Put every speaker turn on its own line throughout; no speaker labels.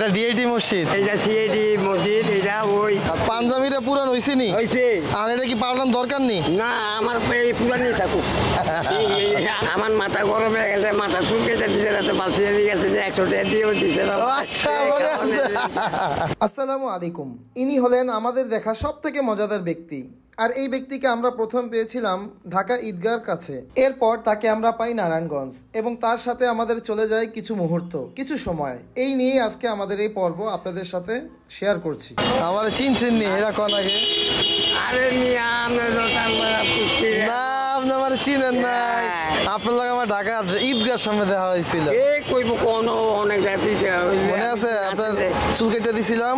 এটা ডিআইটি মসজিদ,
এটা সিআইডি মসজিদ। এটা ওই
পাঞ্জাবিটা পুরান হইছে নি?
হইছে।
আর এটা কি পাল্টান দরকার নেই?
না, আমার এই পুরানি থাকুক। আমার মাথা গরম হয়ে গেছে, মাথা চুলকেটে দিতে রাতে বালতি দিয়ে গেছে যে 100 টাকা দিয়েও দিতে।
আচ্ছা, মনে আছে।
আসসালামু আলাইকুম। ইনি হলেন আমাদের দেখা সব থেকে মজাদার ব্যক্তি। আর এই ব্যক্তিকে আমরা প্রথম পেয়েছিলাম ঢাকা ঈদগাহর কাছে, এরপর তাকে আমরা পাই নারায়ণগঞ্জ, এবং তার সাথে আমাদের চলে যায় কিছু মুহূর্ত, কিছু সময়। এই নিয়ে আজকে আমাদের এই পর্ব আপনাদের সাথে শেয়ার করছি।
আমার চিনছেন নি? এরা কোন আগে?
আরে মিয়া, আমরা
না, আপনি আমার চিনেন নাই। আপনার লাগে আমার ঢাকা ঈদগাহর সামনে দেখা হয়েছিল।
এই কইব কোন অনেক
মনে আছে? আপনার চুল কেটে দিছিলাম।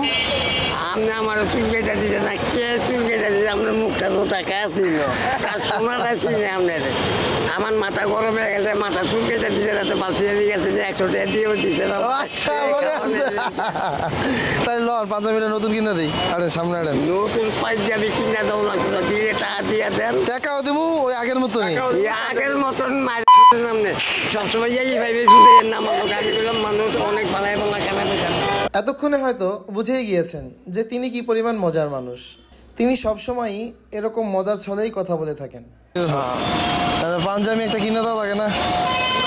আপনি আমার চুল কেটে দিতে না, কে চুল কেটে দিতে? আপনার মুখটা তো টাকা ছিল, কাস্টমাররা চিনে আপনার। আমার মাথা গরম হয়ে গেছে, মাথা চুল কেটে দিতে রাতে বালতি দিয়ে গেছে যে 100 টাকা দিয়েও দিতে।
আচ্ছা, মনে আছে। তাই লন পাঞ্জাবিটা নতুন কিনে দিই। আরে সামনে আরে
নতুন পাঞ্জাবি কিনে দাও না, দিয়ে টাকা দিয়ে দেন।
টাকাও দেবো ওই আগের মতনই।
আগের মতন সামনে সবসময় এইভাবে শুধু নাম আমি বললাম মানুষ অনেক ভালো ভালো খেলা পেতাম।
এতক্ষণে হয়তো বুঝেই গিয়েছেন যে তিনি কি পরিমাণ মজার মানুষ। তিনি সবসময়ই এরকম মজার ছলেই কথা বলে থাকেন।
পাঞ্জাবি একটা কিনে দাও লাগে না?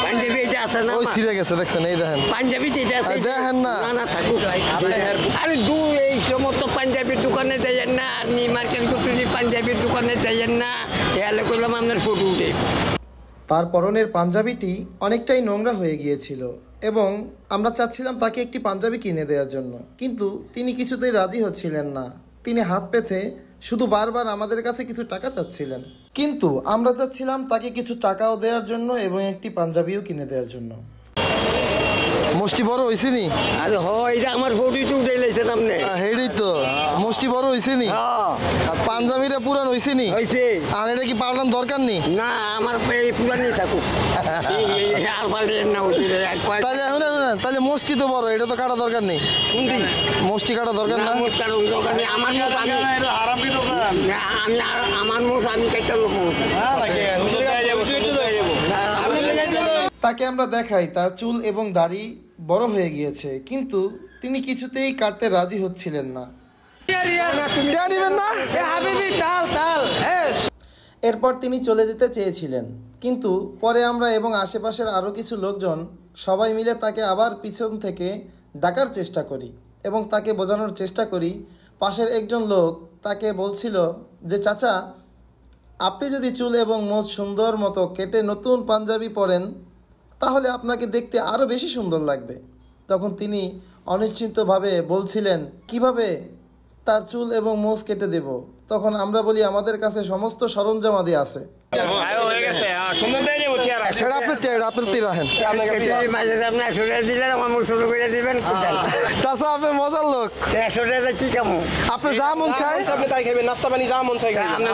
পাঞ্জাবি এটা আছে না?
ওই ছিঁড়ে গেছে, দেখছেন? এই দেখেন
পাঞ্জাবি এটা আছে,
দেখেন না?
না থাকুক। আরে দূর এই সমস্ত পাঞ্জাবির দোকানে যাইয়েন না, আর নি মার্কেট কুতুনি পাঞ্জাবির দোকানে যাইয়েন না। এলে করলাম আপনার ফটো উঠে।
তার পরনের পাঞ্জাবিটি অনেকটাই নোংরা হয়ে গিয়েছিল এবং আমরা চাচ্ছিলাম তাকে একটি পাঞ্জাবি কিনে দেওয়ার জন্য, কিন্তু তিনি কিছুতেই রাজি হচ্ছিলেন না। তিনি হাত পেতে শুধু বারবার আমাদের কাছে কিছু টাকা চাচ্ছিলেন, কিন্তু আমরা চাচ্ছিলাম তাকে কিছু টাকাও দেওয়ার জন্য এবং একটি পাঞ্জাবিও কিনে দেওয়ার জন্য।
মুষ্টি বড় হয়েছে নি?
আরে হয়, এটা আমার ফটো উঠে লাইছেন আপনি।
হেডি তো মুষ্টি বড় হয়েছে নি? আর পাঞ্জাবিটা পুরান হয়েছে নি?
হয়েছে।
আর এটা কি পাল্টান দরকার নেই?
না, আমার এই পুরানি থাকুক।
তাহলে এখন তাহলে মুষ্টি তো বড়, এটা তো কাটা দরকার নেই। মুষ্টি কাটা দরকার না?
আমার মুখ আমি কেটে লোক।
তাকে আমরা দেখাই তার চুল এবং দাড়ি বড় হয়ে গিয়েছে, কিন্তু তিনি কিছুতেই কাটতে রাজি হচ্ছিলেন না। এরপর তিনি চলে যেতে চেয়েছিলেন, কিন্তু পরে আমরা এবং আশেপাশের আরও কিছু লোকজন সবাই মিলে তাকে আবার পিছন থেকে ডাকার চেষ্টা করি এবং তাকে বোঝানোর চেষ্টা করি। পাশের একজন লোক তাকে বলছিল যে, চাচা, আপনি যদি চুল এবং মোজ সুন্দর মতো কেটে নতুন পাঞ্জাবি পরেন তাহলে আপনাকে দেখতে আরও বেশি সুন্দর লাগবে। তখন তিনি অনিশ্চিতভাবে বলছিলেন কিভাবে তার চুল এবং মোজ কেটে দেব। তখন আমরা বলি আমাদের কাছে সমস্ত সরঞ্জামাদি আছে।
মজার লোক, আপনি যা মন চাই তাই খাবেন, নাস্তা পানি যা মন চাই খাবেন।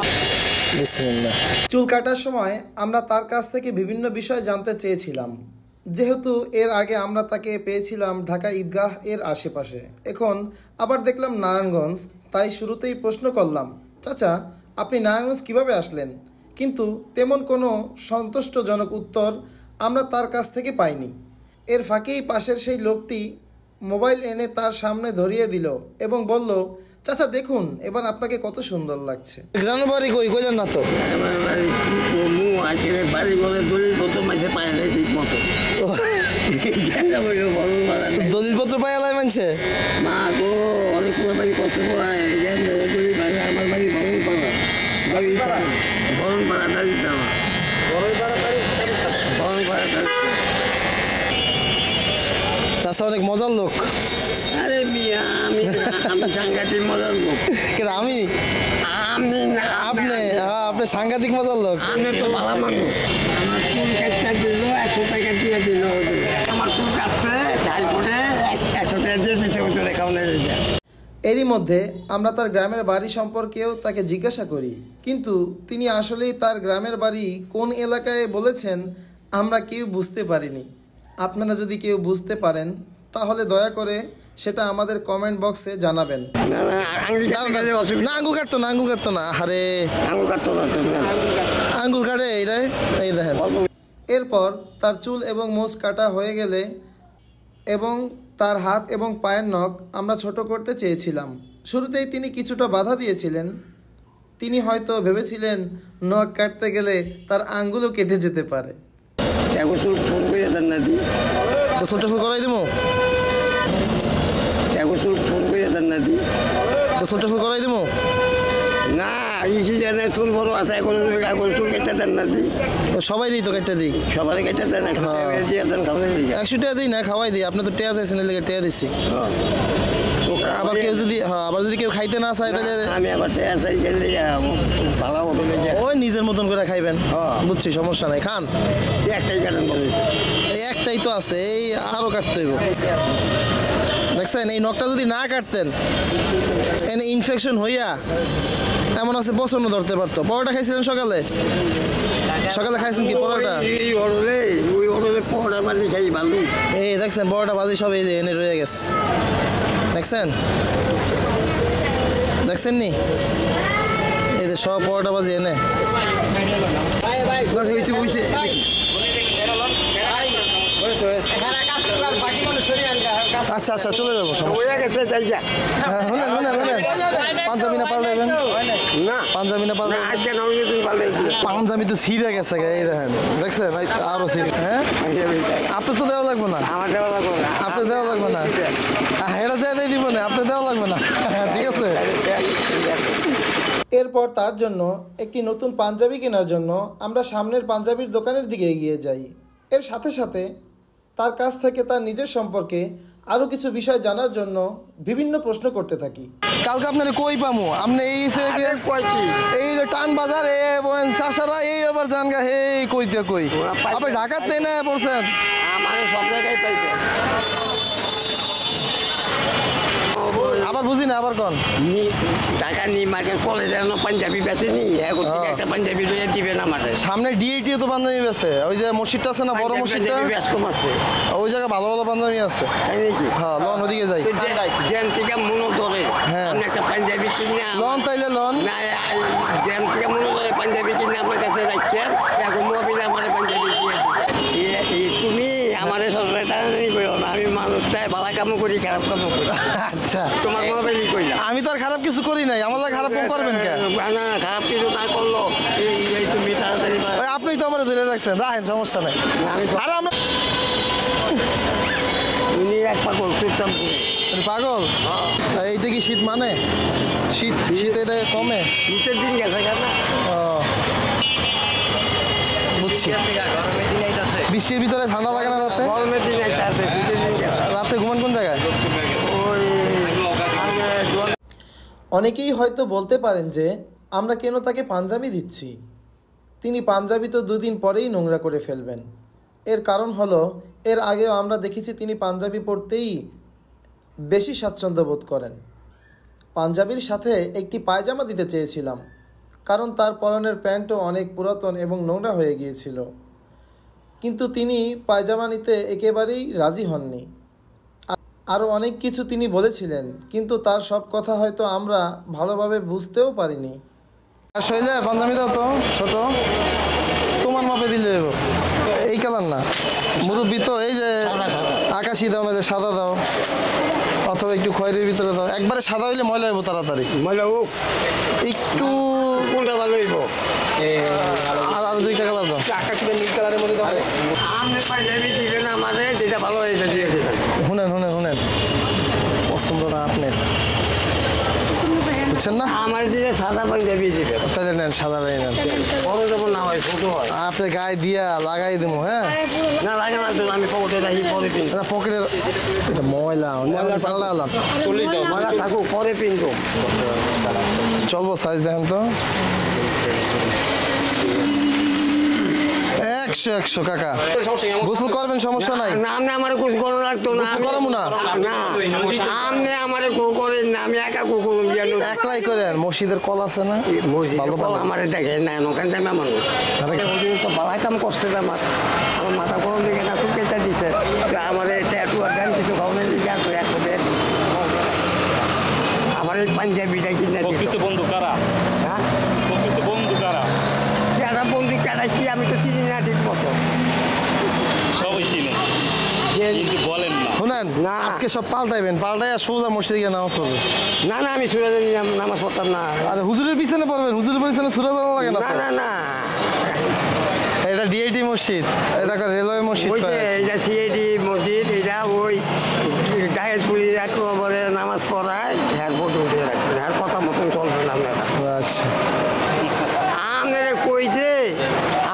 চুল কাটার সময় আমরা তার কাছ থেকে বিভিন্ন বিষয় জানতে চেয়েছিলাম, যেহেতু এর আগে আমরা তাকে পেয়েছিলাম ঢাকা ঈদগাহ এর আশেপাশে, এখন আবার দেখলাম নারায়ণগঞ্জ। তাই শুরুতেই প্রশ্ন করলাম, চাচা, আপনি নারায়ণগঞ্জ কিভাবে আসলেন? কিন্তু তেমন কোনো সন্তুষ্টজনক উত্তর আমরা তার কাছ থেকে পাইনি। এর ফাঁকেই পাশের সেই লোকটি মোবাইল এনে তার সামনে ধরিয়ে দিল এবং বলল, চাচা দেখুন এবার আপনাকে কত সুন্দর লাগছে।
গ্রামের বাড়ি কই কইলেন না তো? দলিলপত্র পাইলাই মানছে?
মা গো, অনেক বাড়ি কত পায়। আমার বাড়ি
চাচা অনেক মজার লোক।
আরে মিয়া, আমি সাংঘাতিক মজার লোক।
আমি আপনি সাংঘাতিক মজার লোক।
আমি তো ভালো মানুষ। আমার চুল কাটটা দিল, 100 টাকা দিয়ে দিল। আমার চুল কাটছে, তারপরে 100 টাকা দিয়ে দিতে হতো।
এরই মধ্যে আমরা তার গ্রামের বাড়ি সম্পর্কেও তাকে জিজ্ঞাসা করি, কিন্তু তিনি আসলেই তার গ্রামের বাড়ি কোন এলাকায় বলেছেন আমরা কেউ বুঝতে পারিনি। আপনারা যদি কেউ বুঝতে পারেন তাহলে দয়া করে সেটা আমাদের কমেন্ট বক্সে জানাবেন।
আঙ্গুল কাটতো না। আরে আঙ্গুল কাটে এইটাই, এই দেখেন।
এরপর তার চুল এবং মোজ কাটা হয়ে গেলে এবং তার হাত এবং পায়ের নখ আমরা ছোট করতে চেয়েছিলাম। শুরুতেই তিনি কিছুটা বাধা দিয়েছিলেন। তিনি হয়তো ভেবেছিলেন নখ কাটতে গেলে তার আঙ্গুলও কেটে যেতে পারে।
গোসল করবে এদের না দি
গোসল টোসল করাই দিমু
গোসল করবে এদের না দি
গোসল টোসল করাই দিমু
না এই কি জানে চুল বড় আছে এখন চুল কেটে দেন না দি
সবাই দিই তো কেটে দিই
সবাই কেটে দেন দিয়ে দেন খাওয়া
100 টাকা দিই না খাওয়াই দিই আপনি তো টেয়া চাইছেন লেগে টেয়া দিচ্ছি আবার কেউ যদি আবার যদি কেউ খাইতে না চায় তাহলে
আমি আবার চাই গেলে ভালো মতো
ওই নিজের মতন করে খাইবেন বুঝছি সমস্যা নাই খান
একটাই কারণ বলেছে
এই একটাই তো আছে এই আরো কাটতে হইব দেখছেন এই নখটা যদি না কাটতেন এনে ইনফেকশন হইয়া এমন আছে বসন্ন ধরতে পারতো পরোটা খাইছিলেন সকালে সকালে খাইছেন কি পরোটা
ওই পরোটা বাজি খাই ভালো
এই দেখছেন পরোটা বাজি সব এই যে এনে রয়ে গেছে দেখছেন দেখছেন নি এই যে সব পরোটা বাজি এনে আচ্ছা আচ্ছা চলে যাবো পাঞ্জাবি না পাল্টাইবেন
না
পাঞ্জাবি না পাল্টাইবেন
আজকে নবীন পাল্টাইছি
পাঞ্জাবি তো ছিঁড়ে গেছে এই দেখেন দেখছেন আরো ছিঁড়ে হ্যাঁ আপনি তো দেওয়া লাগবে না
আমার দেওয়া লাগবে না
আপনি দেওয়া লাগবে না হেরা যাই দিয়ে দিব না আপনি দেওয়া লাগবে না ঠিক আছে
এরপর তার জন্য একটি নতুন পাঞ্জাবি কেনার জন্য আমরা সামনের পাঞ্জাবির দোকানের দিকে এগিয়ে যাই। এর সাথে সাথে তার কাছ থেকে তার নিজের সম্পর্কে আরও কিছু বিষয় জানার জন্য বিভিন্ন প্রশ্ন করতে থাকি।
কালকে আপনার কই পামু আপনি এই যে টান বাজার চাষারা এই আবার জান গা হে কইতে কই আপনি ঢাকাতে না পড়ছেন
আমার সব জায়গায় পাইছে
আবার বুঝি না আবার কোন
ঢাকা নি মাকে কলেজে পাঞ্জাবি বেঁচে নি এখন থেকে একটা পাঞ্জাবি লইয়া দিবেন আমাদের
সামনে ডিএটি তো পাঞ্জাবি আছে ওই যে মসজিদটা আছে না বড় মসজিদটা
ব্যস্ত আছে
ওই জায়গায় ভালো ভালো পাঞ্জাবি আছে
তাই নাকি
হ্যাঁ লন ওদিকে যাই
জেন থেকে মনে ধরে
হ্যাঁ
একটা পাঞ্জাবি কিনে
লন তাইলে লন
না জেন থেকে মনে ধরে পাঞ্জাবি কিনে আমার কাছে রাখছেন এখন মোবিল আমার পাঞ্জাবি দিয়ে তুমি আমার সরকার টানাটানি করো না আমি মানুষ চাই ভালো কাম করি খারাপ কাম করি
আচ্ছা
তোমার মোবাইলই কই না
আমি তো আর খারাপ কিছু করি নাই আমার খারাপ করবেন কে
না খারাপ কিছু না করলো এই তুমি তাড়াতাড়ি
আপনি তো আমার ধরে রাখছেন রাখেন সমস্যা নাই আর আমরা
উনি এক পাগল চুপচাপ
পাগল এইটা কি শীত মানে শীত শীত এটা কমে
শীতের দিন গেছে কেন
বুঝছি বৃষ্টির ভিতরে ঠান্ডা লাগে না রাতে
গরমের দিন একটা আছে শীতের দিন
রাতে ঘুমান কোন জায়গায়
অনেকেই হয়তো বলতে পারেন যে আমরা কেন তাকে পাঞ্জাবি দিচ্ছি। তিনি পাঞ্জাবি তো দুদিন পরেই নোংরা করে ফেলবেন। এর কারণ হলো এর আগেও আমরা দেখেছি তিনি পাঞ্জাবি পরতেই বেশি স্বাচ্ছন্দ্য বোধ করেন। পাঞ্জাবির সাথে একটি পায়জামা দিতে চেয়েছিলাম কারণ তার পরনের প্যান্টও অনেক পুরাতন এবং নোংরা হয়ে গিয়েছিল, কিন্তু তিনি পায়জামা নিতে একেবারেই রাজি হননি। আরও অনেক কিছু তিনি বলেছিলেন, কিন্তু তার সব কথা হয়তো আমরা ভালোভাবে বুঝতেও পারিনি।
শৈলে পাঞ্জাবি দাও তো ছোট তোমার মাপে দিলে এই কালার না মুরব্বি তো এই যে আকাশি দাও না যে সাদা দাও অথবা একটু খয়েরির ভিতরে দাও একবারে সাদা হইলে ময়লা হইব তাড়াতাড়ি
ময়লা হোক
একটু
কোনটা ভালো হইব
আর আরো দুইটা কালার দাও
আকাশি নীল কালারের মধ্যে দাও আমি পাঞ্জাবি দিবেন আমাদের যেটা ভালো হয়েছে দিয়ে দেবেন
শুনেন শুনেন শুনেন পছন্দটা আপনার বুঝছেন না
আমার দিকে সাদা পাঞ্জাবি দিবেন
তাহলে নেন সাদা নেন
বড় যেমন না হয় ছোট হয়
আপনার গায়ে দিয়া লাগাই দেবো হ্যাঁ
না লাগে না আমি পকেটে রাখি পরে পিন
পকেটের এটা ময়লা পাল্লা আলাম
40 দাও ময়লা থাকুক পরে পিন তো
চলবো সাইজ দেখেন তো 100 কাকা গোসল করবেন সমস্যা নাই
না আপনি আমার গোস করা লাগতো না
করবো না
আপনি আমার গো করেন না আমি একা গো করুন
একলাই করেন মসজিদের কল আছে না
আমার দেখে না ওখান থেকে আমার তো বালাই কাম করছে আমার আমার মাথা গরম দিকে না তো কেটে দিচ্ছে আমার ট্যাটু আর দেন কিছু খাওয়ানোর দিকে আছে আমার এই পাঞ্জাবিটা কিনে
প্রকৃত বন্ধু কারা
হ্যাঁ
প্রকৃত বন্ধু কারা
যারা বন্ধু কারা কি আমি তো চিনি না ঠিক মতো
সবাই চিনে কিন্তু বলেন না
শুনেন
না।
আজকে আজকে সব পাল্টাইবেন, পাল্টাই আর সোজা মসজিদে গিয়ে নামাজ পড়বেন।
না না আমি সুরাজ নামাজ পড়তাম না।
আরে হুজুরের পিছনে পড়বেন, হুজুরের পিছনে সুরা জানা লাগে না
না
তো?
না না
এটা ডিআইটি মসজিদ, এটা রেলওয়ে মসজিদ
ওই যে
কয়।
এটা সিআইডি মসজিদ, এটা ওই ডায়েটপুরি একেবারে নামাজ পড়ায় হ্যার ফটো উঠে রাখবেন, হ্যার কথা মতন চলবেন আপনারা।
আচ্ছা
আপনারা কইতে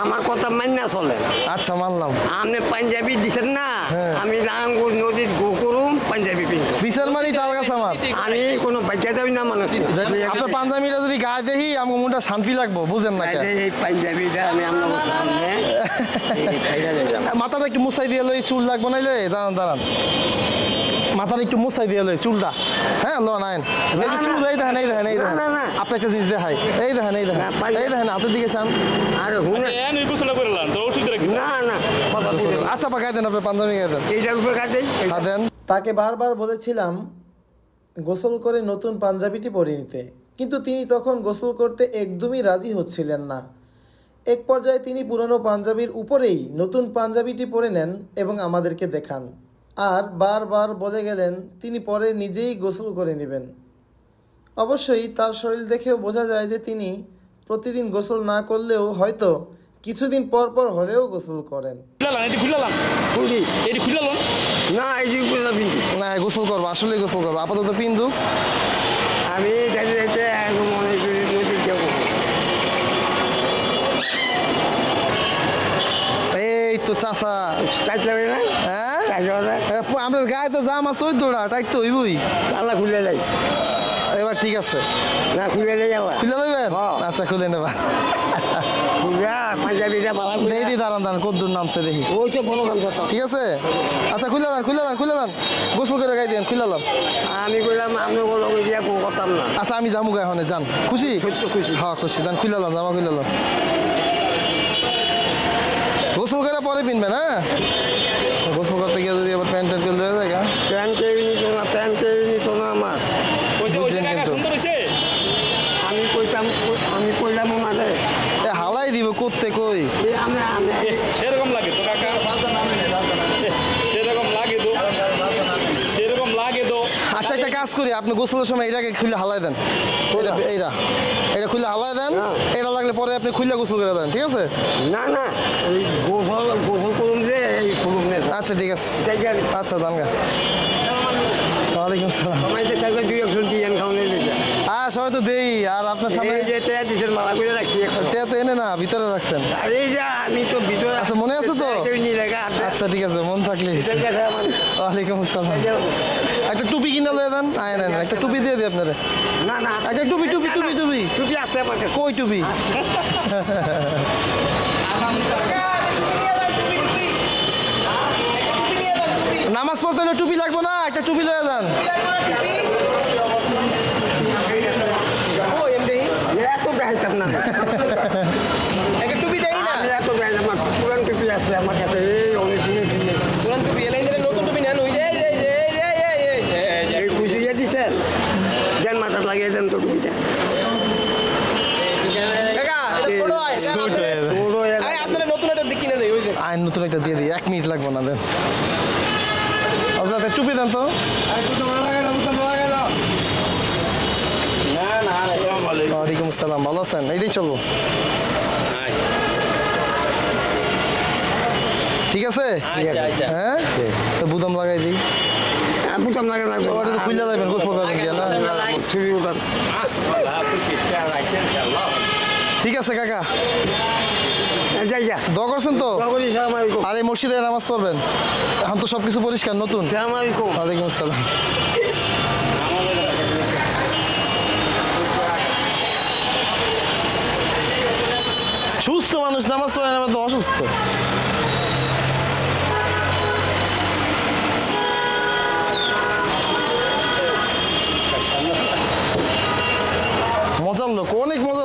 আমার কথা মান্না চলেন।
আচ্ছা মানলাম।
আপনি পাঞ্জাবি দিচ্ছেন না,
হ্যাঁ।
আমি রাঙ্গুর নদীর গো করুম পাঞ্জাবি পিনব।
বিচার মানি তাল গাছ আমার।
আমি কোনো বাইকা যাবি না মানুষ।
আপনার পাঞ্জাবিটা যদি গায়ে দেখি আমার মনটা শান্তি লাগবো, বুঝেন না কেন?
এই পাঞ্জাবিটা আমি আপনার সামনে এই খাইয়া দিলাম।
মাথাটা একটু মুছাই দিয়ে লই, চুল লাগবো নাইলে দাঁড়ান দাঁড়ান, মাথাটা একটু মুছাই দিয়ে লই চুলটা। হ্যাঁ লো নাইন চুল, এই দেখেন এই দেখেন এই দেখেন,
না, না।
আপনি একটা জিনিস দেখাই, এই দেখেন এই দেখেন,
না, পাই-
এই দেখেন হাতের দিকে চান।
আরে হুনে
এন গোসলটা করলাম তো ওষুধ রাখি
না না কথা বলে
আচ্ছা পা গায়ে দেন, আপনার পাঞ্জাবি গায়ে দেন,
এইটার উপরে কাটেই
হাত দেন।
তাকে বারবার বলেছিলাম গোসল করে নতুন পাঞ্জাবিটি পরে নিতে, কিন্তু তিনি তখন গোসল করতে একদমই রাজি হচ্ছিলেন না। এক পর্যায়ে তিনি পুরনো পাঞ্জাবির উপরেই নতুন পাঞ্জাবিটি পরে নেন এবং আমাদেরকে দেখান, আর বারবার বলে গেলেন তিনি পরে নিজেই গোসল করে নেবেন। অবশ্যই তার শরীর দেখেও বোঝা যায় যে তিনি প্রতিদিন গোসল না করলেও হয়তো কিছুদিন পর পর হলেও গোসল করেন।
খুলালাম, এটি খুলালাম,
খুলি
এটি খুলালাম।
না এই যে উপরে পিনছি
না গোসল করবো, আসলে গোসল করবো, আপাতত পিন্দুক।
আমি যাইতে যাইতে একদম মনে করি নদীর যাবো।
এই তো চাচা,
টাইট লাগবে না?
হ্যাঁ
টাইট হবে না?
আপনার গায়ে তো জামা 14টা, টাইট তো হইবই।
তালা খুলে লাই
এবার ঠিক আছে,
না খুলে লাই আবার
খুলে দেবেন?
হ্যাঁ।
আচ্ছা খুলে নেবা।
খুলে পাঞ্জাবিটা বালা খুলে
দেখি দাঁড়ান দাঁড়ান কদ্দুর নামছে দেখি।
ওই তো বড় কাম কথা।
ঠিক আছে আচ্ছা খুলে দেন খুলে দেন খুলে দেন, গোসল করে গাই দেন, খুলে দেন।
আমি কইলাম আপনি বলো দিয়া করতাম না।
আচ্ছা আমি যাবো গায়ে হনে, যান খুশি?
সত্য খুশি।
হ্যাঁ খুশি, দেন খুলে দেন, জামা খুলে দেন। গোসল করে পরে পিনবেন, হ্যাঁ? গোসল করতে গিয়ে যদি আবার প্যান্ট ট্যান্ট লয়ে যায় গা।
প্যান্ট কেউই নিত না, প্যান্ট কেউই নিত না আমার।
ওইসে
বুঝছেন
কাকা
কিন্তু।
সুন্দর হয়েছে।
আমি কইলাম মানে
এ হালাই দিব করতে কই।
সেরকম লাগে তো কাকা, সেরকম লাগে তো, সেরকম লাগে তো।
আচ্ছা একটা কাজ করি, আপনি গোসলের সময় এটাকে খুলে হালাই দেন, এটা এটা খুলে হালাই দেন, এটা লাগলে পরে আপনি খুলে গোসল করে দেন, ঠিক আছে?
না না ওই গোসল করুন যে এই করুন না।
আচ্ছা ঠিক আছে,
ঠিক আছে
আচ্ছা দান গা। ওয়ালাইকুম আসসালাম।
আমাদের থাকলে দুই একজন দিয়ে খাওয়ানো দিতে।
হ্যাঁ সবাই তো দেই, আর আপনার সামনে
এই যে টেয়া দিছেন মালা করে রাখছি এখন।
টেয়া তো এনে না ভিতরে রাখছেন।
আর এই যে আমি তো ভিতরে
আচ্ছা, মনে আছে তো?
কেউ নিয়ে রাখা
আচ্ছা ঠিক আছে, মন থাকলে হইছে।
ঠিক আছে আমার
ওয়ালাইকুম আসসালাম। একটা টুপি কিনে লয়ে দেন, আয় নেন একটা টুপি দিয়ে দিই আপনারে।
না না
একটা টুপি টুপি টুপি টুপি
টুপি আছে আমার কাছে।
কই টুপি? নামাজ পড়তে হলে টুপি লাগবে না, একটা টুপি লয়ে যান।
এত দেখাইতাম না
একটা টুপি দেই না,
আমি এত দেখাই আমার পুরান টুপি আছে আমার কাছে এই অনেক দিনের টুপি।
পুরান টুপি এলাই দিলে নতুন টুপি নেন, ওই যে
এই খুশিয়ে দিচ্ছেন দেন মাথা লাগিয়ে দেন তো টুপিটা।
কাকা ছোট হয়
ছোট হয়ে যায়।
পুরো এক-
আপনারা নতুন একটা দিক কিনে দেই, ওই যে
আইন নতুন একটা দিয়ে দিই, 1 মিনিট লাগবে না, দেন। আচ্ছা টুপি দেন তো। ওয়ালাইকুম আসসালাম, ভালো আছেন? এইটাই চলবো, ঠিক আছে? হ্যাঁ তো বুদাম লাগাই দিই।
আর বুঝতাম লাগে না
ওটা তো খুলে যাবেন, গোসল করবেন গিয়ে না?
ছবি উঠান।
ঠিক আছে কাকা,
যাই যা
দোয়া করছেন তো?
সকলই সালাম আলাইকুম।
আর এই মসজিদে নামাজ পড়বেন, এখন তো সবকিছু পরিষ্কার নতুন।
সালাম আলাইকুম।
ওয়ালাইকুম আসসালাম। সুস্থ মানুষ নামাজ পড়ে না, তো অসুস্থ। মজার লোক, অনেক মজার